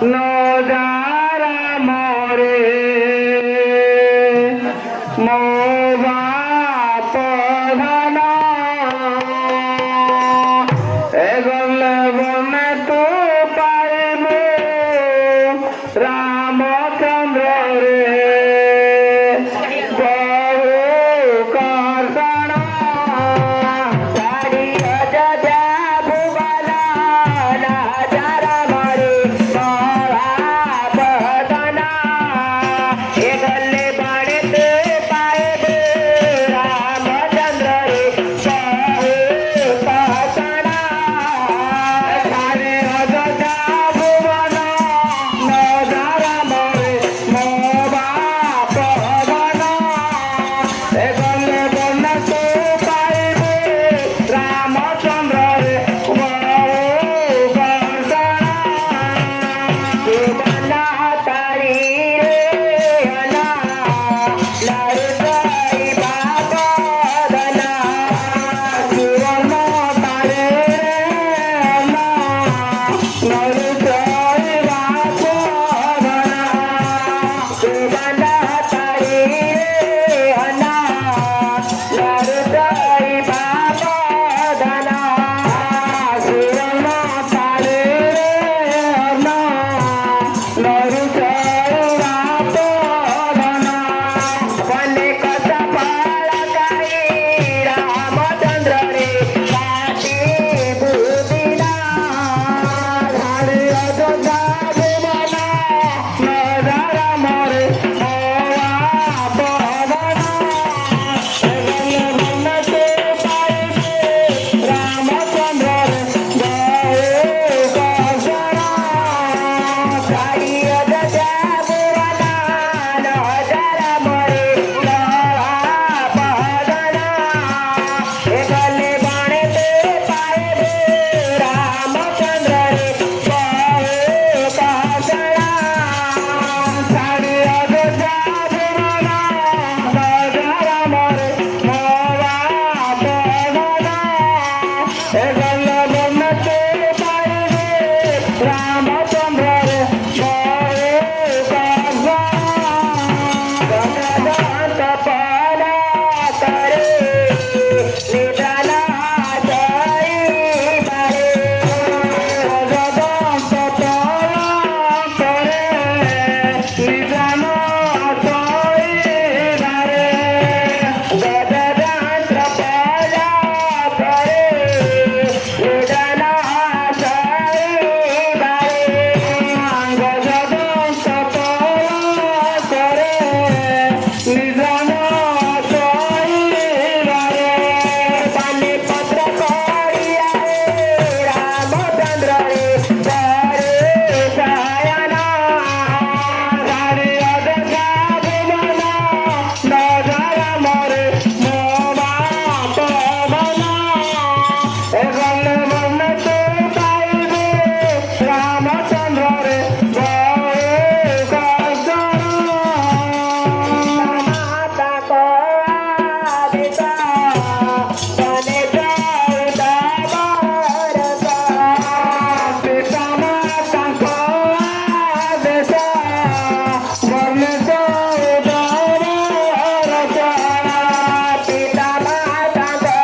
नजारा मोरे मोवा पधना एगले बने तू पाइबे रामचंद्र रे बहु कर्षण सारी अजजा भुवना नजारा मोरे मोवा पधना एगले बने तू पाइबे रामचंद्र रे बहु कर्षण सारी अजजा भुवना नजारा मोरे मोवा पधना एगले बने तू पाइबे रामचंद्र रे बहु कर्षण सुमना तारी रे अना लड़कई बाबा दना सुमना तारे रे अना लड़कई बाबा दना सुमना तारी रे अना लड़कई बाबा दना सुमना तारे रे अना लड़कई बाबा दना बने कसा बाळकाई रामचंद्र रे काठी बुदिना झाडे अजोजा भुवना नजारा मोरे मोवा पधना एगले बने तू पाइबे रामचंद्र रे बहु कर्षण सारी अजजा भुवना नजारा मोरे मोवा पधना एगले बने तू पाइबे रामचंद्र रे बहु कर्षण सारी अजजा भुवना नजारा मोरे मोवा पधना एगले बने तू पाइबे रामचंद्र रे बहु कर्षण तपला करे निद्राला जाई बारे जगदंत तपला करे निद्राला जाई बारे जगदंत तपला करे निद्राला जाई बारे जगदंत तपला करे निद्राला जाई बारे पानी पत्र करिया रे रामचंद्र रे करे सायना सारे अजजा भुवना नजारा मोरे मोवा पधना एगले बने तू पाइबे रामचंद्र रे बहु कर्षण माता को आदेशा बने जाऊदा भरता पिता माता को आदेशा बने जाऊदा भरता पिता माता को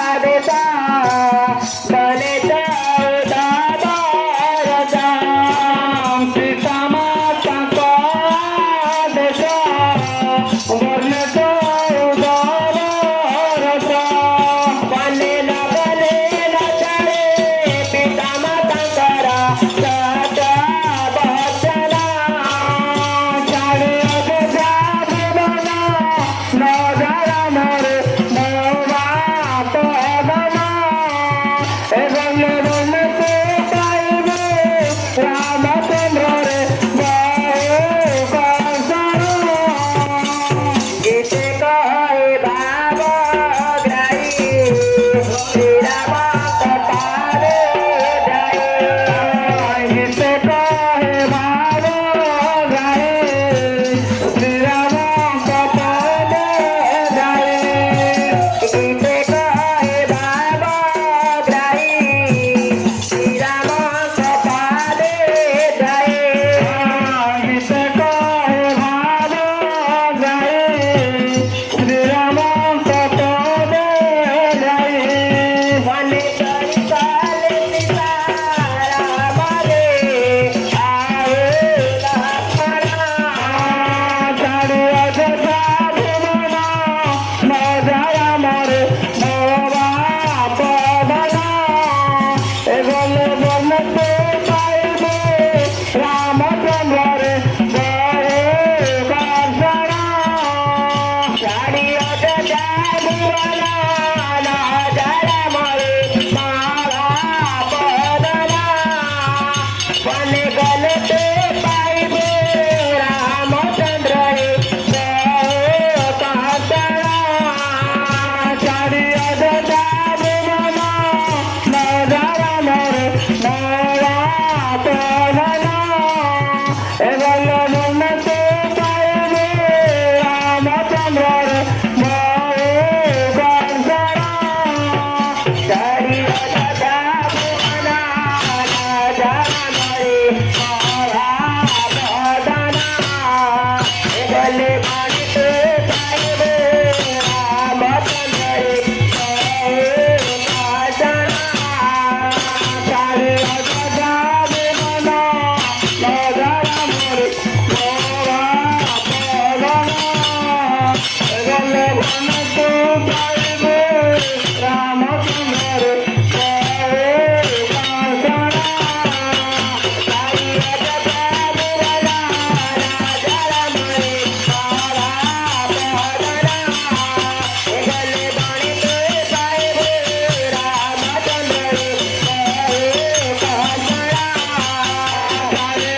आदेशा बने जाऊदा भरता पिता माता को आदेशा बने जाऊदा भरता बने न चले पिता माता करा सचा बचना सारे अजजा भुवना नजारा मोरे मोवा पधना एगले बने तू पाइबे रामचंद्र रे बहु कर्षण गीते कहे बाबा ग्राही श्री राम कपाले जाए गीते कहे बाबा ग्राही श्री राम कपाले जाए गीते कहे बाबा ग्राही श्री राम कपाले जाए ગલે ગલે તે પાઈબે રામચંદ્ર Bye.